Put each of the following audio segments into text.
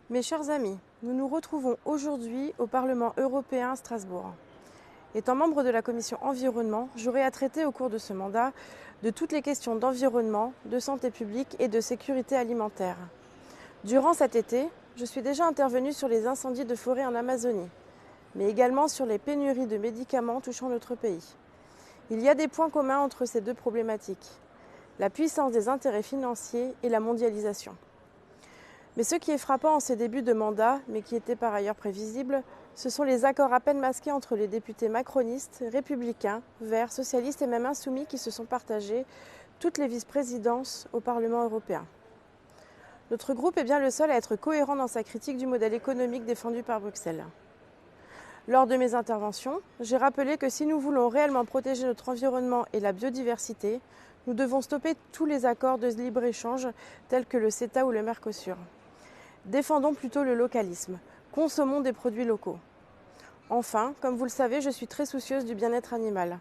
Mes chers amis, nous nous retrouvons aujourd'hui au Parlement européen à Strasbourg. Étant membre de la commission environnement, j'aurai à traiter au cours de ce mandat de toutes les questions d'environnement, de santé publique et de sécurité alimentaire. Durant cet été, je suis déjà intervenue sur les incendies de forêt en Amazonie, mais également sur les pénuries de médicaments touchant notre pays. Il y a des points communs entre ces deux problématiques: la puissance des intérêts financiers et la mondialisation. Mais ce qui est frappant en ces débuts de mandat, mais qui était par ailleurs prévisible, ce sont les accords à peine masqués entre les députés macronistes, républicains, verts, socialistes et même insoumis qui se sont partagés toutes les vice-présidences au Parlement européen. Notre groupe est bien le seul à être cohérent dans sa critique du modèle économique défendu par Bruxelles. Lors de mes interventions, j'ai rappelé que si nous voulons réellement protéger notre environnement et la biodiversité, nous devons stopper tous les accords de libre-échange tels que le CETA ou le Mercosur. Défendons plutôt le localisme, consommons des produits locaux. Enfin, comme vous le savez, je suis très soucieuse du bien-être animal.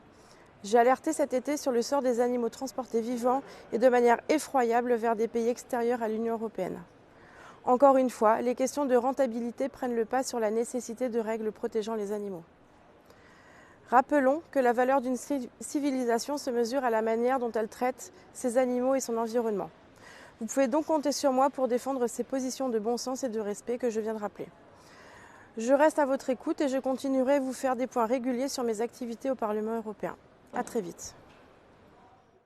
J'ai alerté cet été sur le sort des animaux transportés vivants et de manière effroyable vers des pays extérieurs à l'Union européenne. Encore une fois, les questions de rentabilité prennent le pas sur la nécessité de règles protégeant les animaux. Rappelons que la valeur d'une civilisation se mesure à la manière dont elle traite ses animaux et son environnement. Vous pouvez donc compter sur moi pour défendre ces positions de bon sens et de respect que je viens de rappeler. Je reste à votre écoute et je continuerai à vous faire des points réguliers sur mes activités au Parlement européen. À très vite.